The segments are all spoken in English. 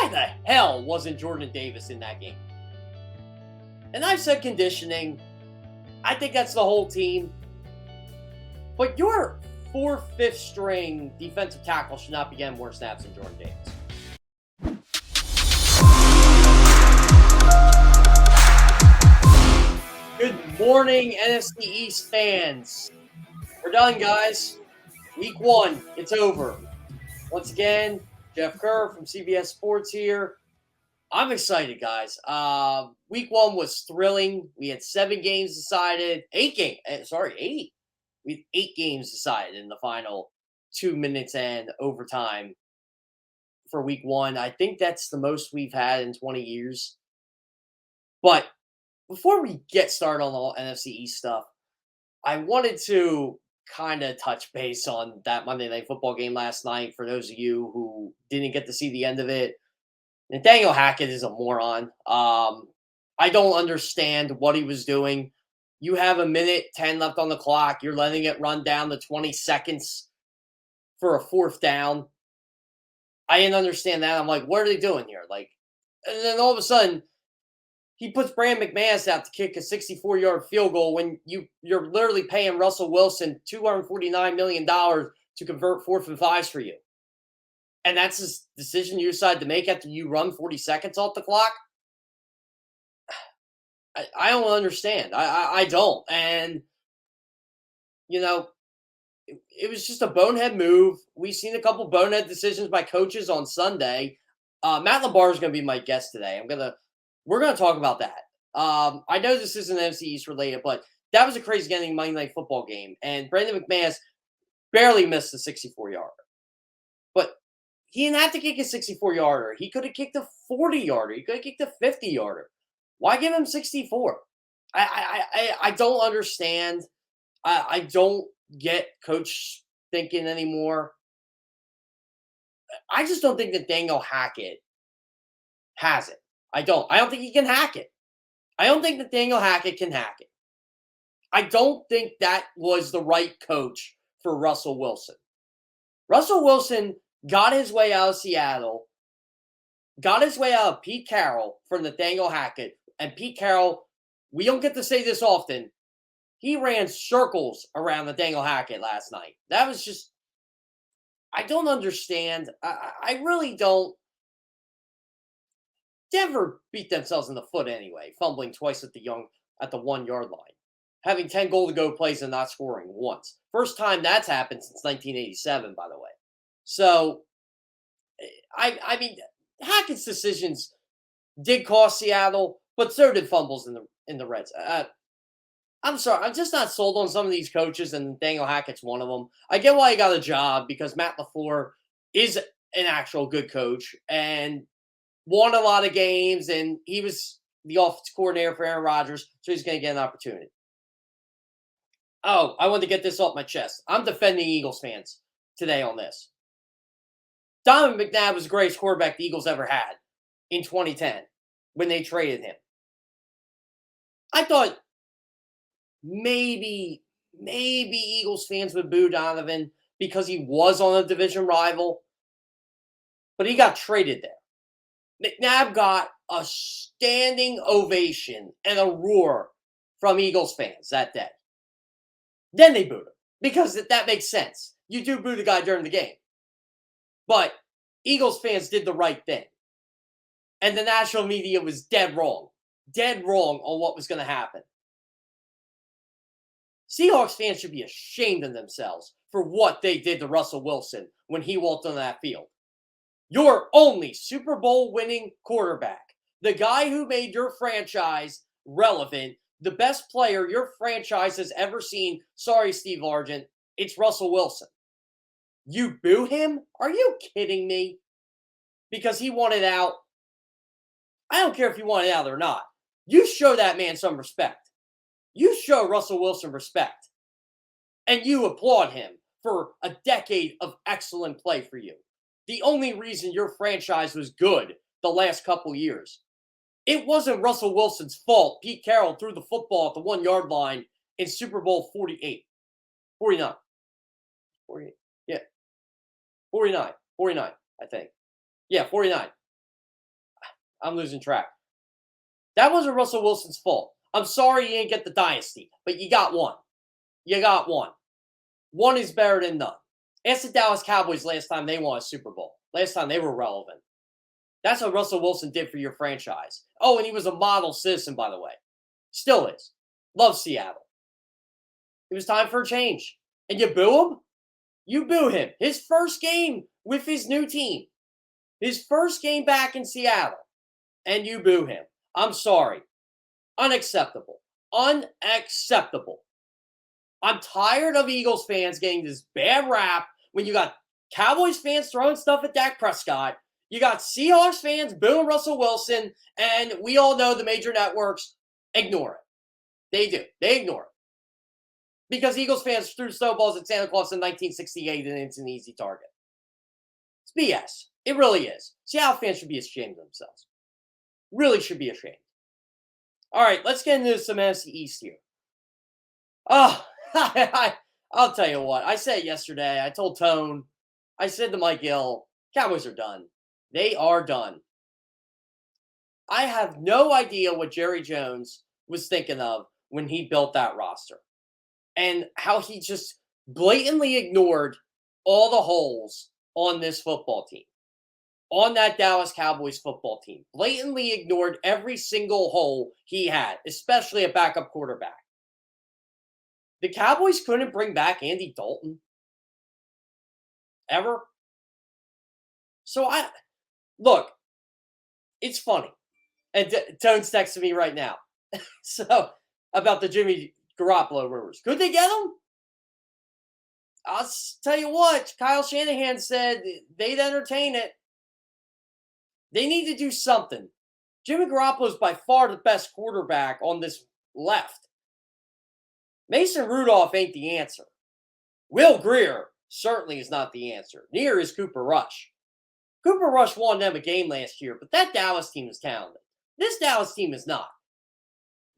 Why the hell wasn't Jordan Davis in that game? And I've said conditioning. I think that's the whole team. But your fourth, fifth string defensive tackle should not be getting more snaps than Jordan Davis. Good morning, NFC East fans. We're done, guys. Week 1, it's over. Once again, Jeff Kerr from CBS Sports here. I'm excited, guys. Week 1 was thrilling. We had 7 games decided. 8 games. Eight. We had 8 games decided in the final 2 minutes and overtime for Week 1. I think that's the most we've had in 20 years. But before we get started on the NFC East stuff, I wanted to kind of touch base on that Monday Night Football game last night. For those of you who didn't get to see the end of it, Nathaniel Hackett is a moron. I don't understand what he was doing. You have 1:10 left on the clock. You're letting it run down to 20 seconds for a 4th down. I didn't understand that. I'm like, what are they doing here? And then all of a sudden, he puts Brandon McManus out to kick a 64-yard field goal when you're literally paying Russell Wilson $249 million to convert 4th and 5s for you. And that's his decision you decide to make after you run 40 seconds off the clock? I don't understand. I don't. And, it was just a bonehead move. We've seen a couple bonehead decisions by coaches on Sunday. Matt LaBar is going to be my guest today. We're going to talk about that. I know this isn't NFC East related, but that was a crazy getting Monday Night Football game. And Brandon McManus barely missed the 64-yarder. But he didn't have to kick a 64-yarder. He could have kicked a 40-yarder. He could have kicked a 50-yarder. Why give him 64? I don't understand. I don't get coach thinking anymore. I just don't think that Nathaniel Hackett has it. I don't think he can hack it. I don't think Nathaniel Hackett can hack it. I don't think that was the right coach for Russell Wilson. Russell Wilson got his way out of Seattle, got his way out of Pete Carroll for Nathaniel Hackett. And Pete Carroll, we don't get to say this often, he ran circles around Nathaniel Hackett last night. That was just, I don't understand. I really don't. Denver beat themselves in the foot anyway, fumbling twice at the 1-yard line, having 10 goal-to-go plays and not scoring once. First time that's happened since 1987, by the way. So, I mean, Hackett's decisions did cost Seattle, but so did fumbles in the Reds. I'm sorry, I'm just not sold on some of these coaches, and Nathaniel Hackett's one of them. I get why he got a job because Matt LaFleur is an actual good coach and won a lot of games, and he was the offensive coordinator for Aaron Rodgers, so he's going to get an opportunity. Oh, I wanted to get this off my chest. I'm defending Eagles fans today on this. Donovan McNabb was the greatest quarterback the Eagles ever had in 2010 when they traded him. I thought maybe Eagles fans would boo Donovan because he was on a division rival, but he got traded there. McNabb got a standing ovation and a roar from Eagles fans that day. Then they booed him because that makes sense. You do boo the guy during the game. But Eagles fans did the right thing. And the national media was dead wrong on what was going to happen. Seahawks fans should be ashamed of themselves for what they did to Russell Wilson when he walked on that field. Your only Super Bowl winning quarterback, the guy who made your franchise relevant, the best player your franchise has ever seen. Sorry, Steve Largent, it's Russell Wilson. You boo him? Are you kidding me? Because he wanted out. I don't care if he wanted out or not. You show that man some respect. You show Russell Wilson respect. And you applaud him for a decade of excellent play for you. The only reason your franchise was good the last couple years. It wasn't Russell Wilson's fault. Pete Carroll threw the football at the 1-yard line in Super Bowl 49. 48. Yeah. 49, I think. Yeah, 49. I'm losing track. That wasn't Russell Wilson's fault. I'm sorry you didn't get the dynasty, but you got one. You got one. One is better than none. Ask the Dallas Cowboys last time they won a Super Bowl. Last time they were relevant. That's what Russell Wilson did for your franchise. Oh, and he was a model citizen, by the way. Still is. Loves Seattle. It was time for a change. And you boo him? You boo him. His first game with his new team. His first game back in Seattle. And you boo him. I'm sorry. Unacceptable. Unacceptable. I'm tired of Eagles fans getting this bad rap when you got Cowboys fans throwing stuff at Dak Prescott. You got Seahawks fans booing Russell Wilson, and we all know the major networks ignore it. They do. They ignore it. Because Eagles fans threw snowballs at Santa Claus in 1968, and it's an easy target. It's BS. It really is. Seattle fans should be ashamed of themselves. Really should be ashamed. All right, let's get into some NFC East here. Oh, I'll tell you what. I said it yesterday. I told Tone. I said to Mike Gill, Cowboys are done. They are done. I have no idea what Jerry Jones was thinking of when he built that roster. And how he just blatantly ignored all the holes on this football team. On that Dallas Cowboys football team. Blatantly ignored every single hole he had, especially a backup quarterback. The Cowboys couldn't bring back Andy Dalton. Ever. So look, it's funny. And Tone's texting me right now. So, about the Jimmy Garoppolo rumors. Could they get him? I'll tell you what, Kyle Shanahan said they'd entertain it. They need to do something. Jimmy Garoppolo is by far the best quarterback on this left. Mason Rudolph ain't the answer. Will Grier certainly is not the answer. Neither is Cooper Rush. Cooper Rush won them a game last year, but that Dallas team is talented. This Dallas team is not.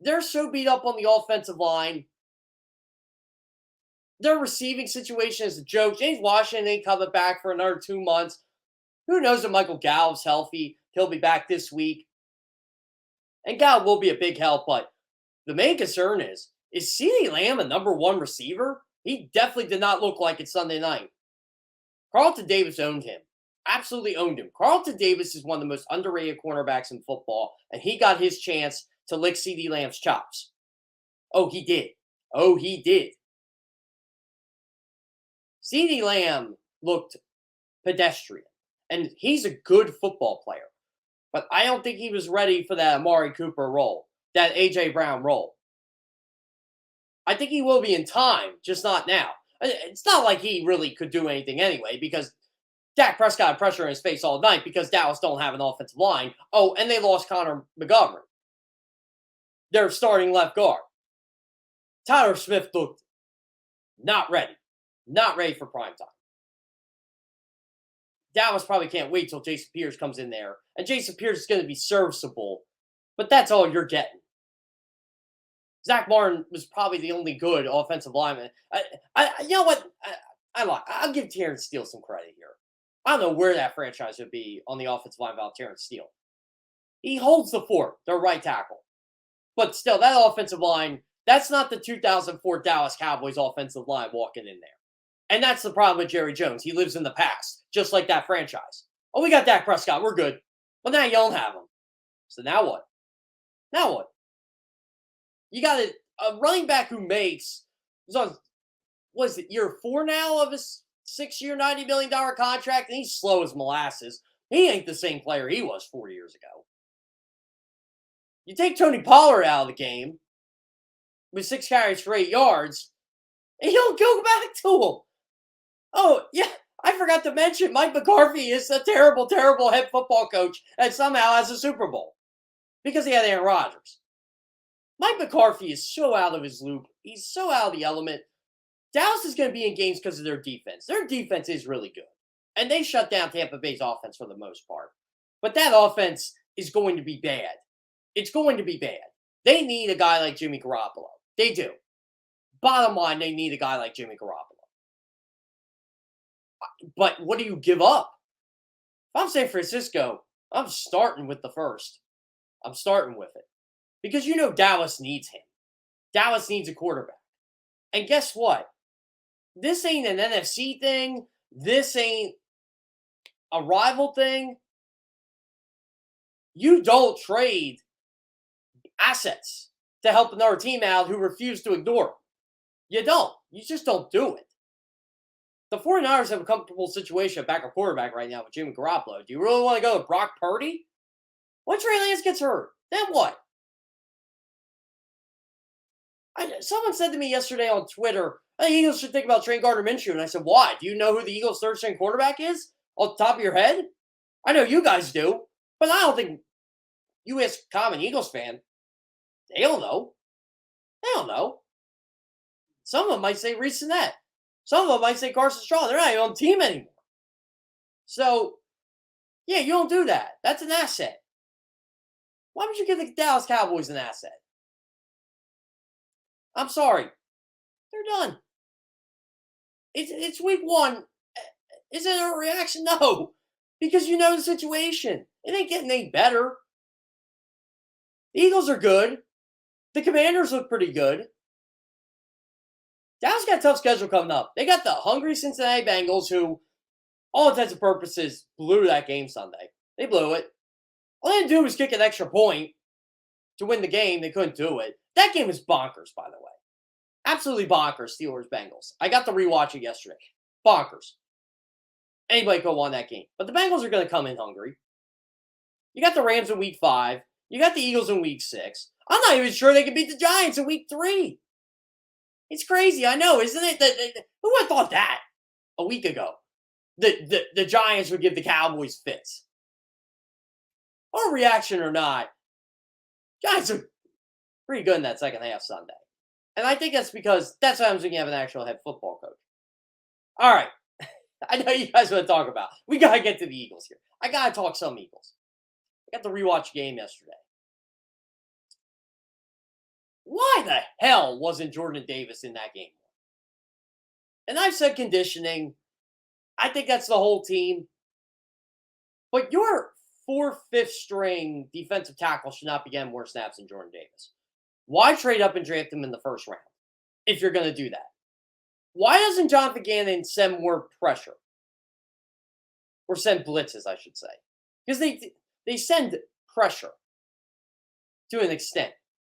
They're so beat up on the offensive line. Their receiving situation is a joke. James Washington ain't coming back for another 2 months. Who knows if Michael Gallup's healthy? He'll be back this week. And Gallup will be a big help, but the main concern is CeeDee Lamb a number one receiver? He definitely did not look like it Sunday night. Carlton Davis owned him. Absolutely owned him. Carlton Davis is one of the most underrated cornerbacks in football, and he got his chance to lick CeeDee Lamb's chops. Oh, he did. Oh, he did. CeeDee Lamb looked pedestrian, and he's a good football player. But I don't think he was ready for that Amari Cooper role, that A.J. Brown role. I think he will be in time, just not now. It's not like he really could do anything anyway, because Dak Prescott had pressure in his face all night because Dallas don't have an offensive line. Oh, and they lost Connor McGovern, their starting left guard. Tyler Smith looked not ready. Not ready for prime time. Dallas probably can't wait till Jason Pierce comes in there. And Jason Pierce is going to be serviceable, but that's all you're getting. Zach Martin was probably the only good offensive lineman. You know what? I'll give Terrence Steele some credit here. I don't know where that franchise would be on the offensive line without Terrence Steele. He holds the fort, their right tackle. But still, that offensive line, that's not the 2004 Dallas Cowboys offensive line walking in there. And that's the problem with Jerry Jones. He lives in the past, just like that franchise. Oh, we got Dak Prescott. We're good. But now you don't have him. So now what? Now what? You got a running back who makes, what is it, year 4 now of his 6-year, $90 million contract, and he's slow as molasses. He ain't the same player he was 4 years ago. You take Tony Pollard out of the game with 6 carries for 8 yards, and you don't go back to him. Oh, yeah, I forgot to mention Mike McCarthy is a terrible, terrible head football coach and somehow has a Super Bowl because he had Aaron Rodgers. Mike McCarthy is so out of his loop. He's so out of the element. Dallas is going to be in games because of their defense. Their defense is really good. And they shut down Tampa Bay's offense for the most part. But that offense is going to be bad. It's going to be bad. They need a guy like Jimmy Garoppolo. They do. Bottom line, they need a guy like Jimmy Garoppolo. But what do you give up? If I'm San Francisco, I'm starting with the first. I'm starting with it. Because Dallas needs him. Dallas needs a quarterback. And guess what? This ain't an NFC thing. This ain't a rival thing. You don't trade assets to help another team out who refuse to ignore them. You don't. You just don't do it. The 49ers have a comfortable situation at backup quarterback right now with Jimmy Garoppolo. Do you really want to go with Brock Purdy? What Trey Lance gets hurt? Then what? Someone said to me yesterday on Twitter, the Eagles should think about trading Gardner Minshew. And I said, why? Do you know who the Eagles' third-string quarterback is? Off the top of your head? I know you guys do, but I don't think you ask a common Eagles fan. They don't know. They don't know. Some of them might say Reese Sinnett. Some of them might say Carson Strong. They're not even on the team anymore. So, yeah, you don't do that. That's an asset. Why would you give the Dallas Cowboys an asset? I'm sorry. They're done. It's week one. Is it a reaction? No. Because you know the situation. It ain't getting any better. The Eagles are good. The Commanders look pretty good. Dallas got a tough schedule coming up. They got the hungry Cincinnati Bengals who, all intents and purposes, blew that game Sunday. They blew it. All they had to do was kick an extra point to win the game. They couldn't do it. That game is bonkers, by the way. Absolutely bonkers, Steelers-Bengals. I got to rewatch it yesterday. Bonkers. Anybody could have won that game. But the Bengals are going to come in hungry. You got the Rams in week 5. You got the Eagles in week 6. I'm not even sure they can beat the Giants in week 3. It's crazy, I know, isn't it? Who would have thought that a week ago? The Giants would give the Cowboys fits. Or reaction or not, Giants are pretty good in that second half Sunday. And I think that's because that's what happens when you have an actual head football coach. All right. I know you guys want to talk about. We got to get to the Eagles here. I got to talk some Eagles. I got the rewatch game yesterday. Why the hell wasn't Jordan Davis in that game? And I've said conditioning. I think that's the whole team. But your 4th, 5th string defensive tackle should not be getting more snaps than Jordan Davis. Why trade up and draft him in the first round if you're going to do that? Why doesn't Jonathan Gannon send more pressure? Or send blitzes, I should say. Because they send pressure to an extent.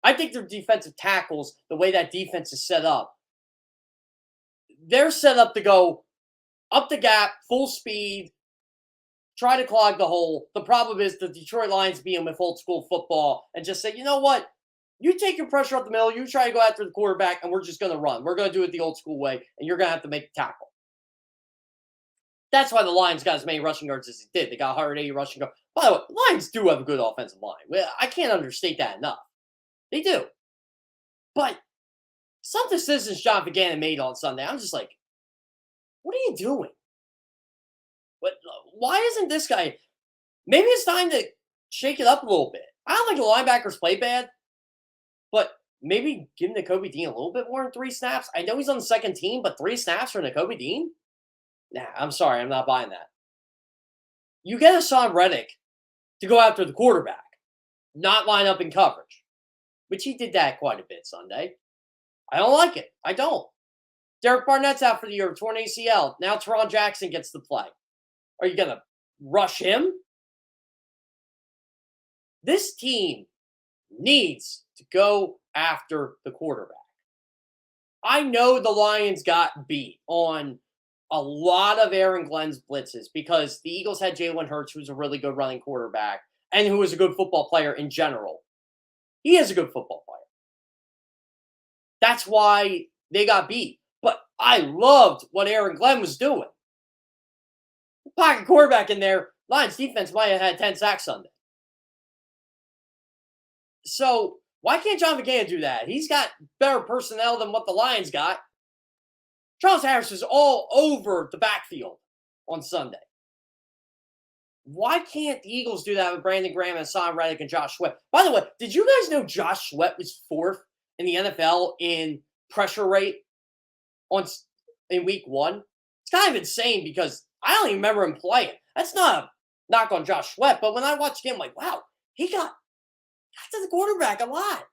I think their defensive tackles, the way that defense is set up, they're set up to go up the gap, full speed, try to clog the hole. The problem is the Detroit Lions being with old school football and just say, you know what? You take your pressure up the middle, you try to go after the quarterback, and we're just going to run. We're going to do it the old school way, and you're going to have to make a tackle. That's why the Lions got as many rushing yards as they did. They got 180 rushing yards. By the way, Lions do have a good offensive line. I can't understate that enough. They do. But some decisions Jonathan Gannon made on Sunday, I'm just like, what are you doing? Why isn't this guy? Maybe it's time to shake it up a little bit. I don't think the linebackers play bad, but maybe give Nakobe Dean a little bit more than 3 snaps. I know he's on the second team, but 3 snaps for Nakobe Dean? Nah, I'm sorry. I'm not buying that. You get Hassan Reddick to go after the quarterback, not line up in coverage, which he did that quite a bit Sunday. I don't like it. I don't. Derek Barnett's out for the year, torn ACL. Now Teron Jackson gets to play. Are you going to rush him? This team needs to go after the quarterback. I know the Lions got beat on a lot of Aaron Glenn's blitzes because the Eagles had Jalen Hurts, who's a really good running quarterback and who is a good football player in general. He is a good football player. That's why they got beat. But I loved what Aaron Glenn was doing. Pocket quarterback in there. Lions defense might have had 10 sacks Sunday. So why can't John McGann do that? He's got better personnel than what the Lions got. Charles Harris was all over the backfield on Sunday. Why can't the Eagles do that with Brandon Graham and Hassan Reddick and Josh Sweat? By the way, did you guys know Josh Sweat was 4th in the NFL in pressure rate in week 1? It's kind of insane because I don't even remember him playing. That's not a knock on Josh Sweat, but when I watched the game, I'm like, wow, he got to the quarterback a lot.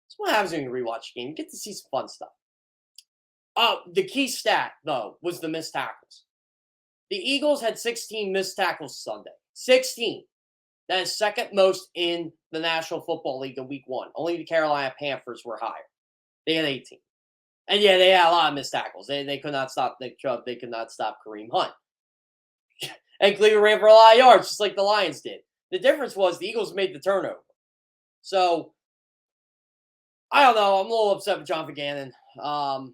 That's what happens when you rewatch the game. You get to see some fun stuff. The key stat, though, was the missed tackles. The Eagles had 16 missed tackles Sunday. 16. That is second most in the National Football League in week 1. Only the Carolina Panthers were higher. They had 18. And yeah, they had a lot of missed tackles. They could not stop Nick Chubb. They could not stop Kareem Hunt. And Cleveland ran for a lot of yards, just like the Lions did. The difference was the Eagles made the turnover. So, I don't know. I'm a little upset with Jonathan Gannon. I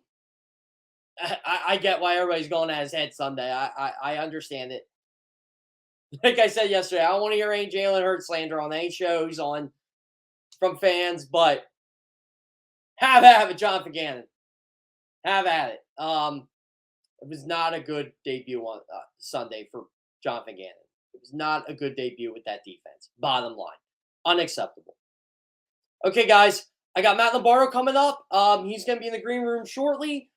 get why everybody's going at his head Sunday. I understand it. Like I said yesterday, I don't want to hear any Jalen Hurts slander on any show he's on from fans, but have at it, Jonathan Gannon. Have at it. It was not a good debut on Sunday for Jonathan Gannon. It was not a good debut with that defense. Bottom line. Unacceptable. Okay, guys. I got Matt Lombardo coming up. He's going to be in the green room shortly.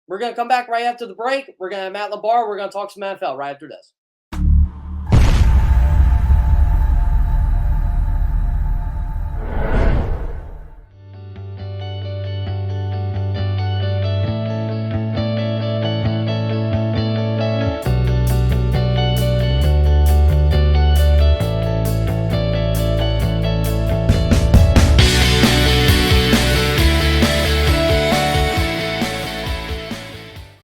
We're going to come back right after the break. We're going to have Matt Lombardo. We're going to talk some NFL right after this.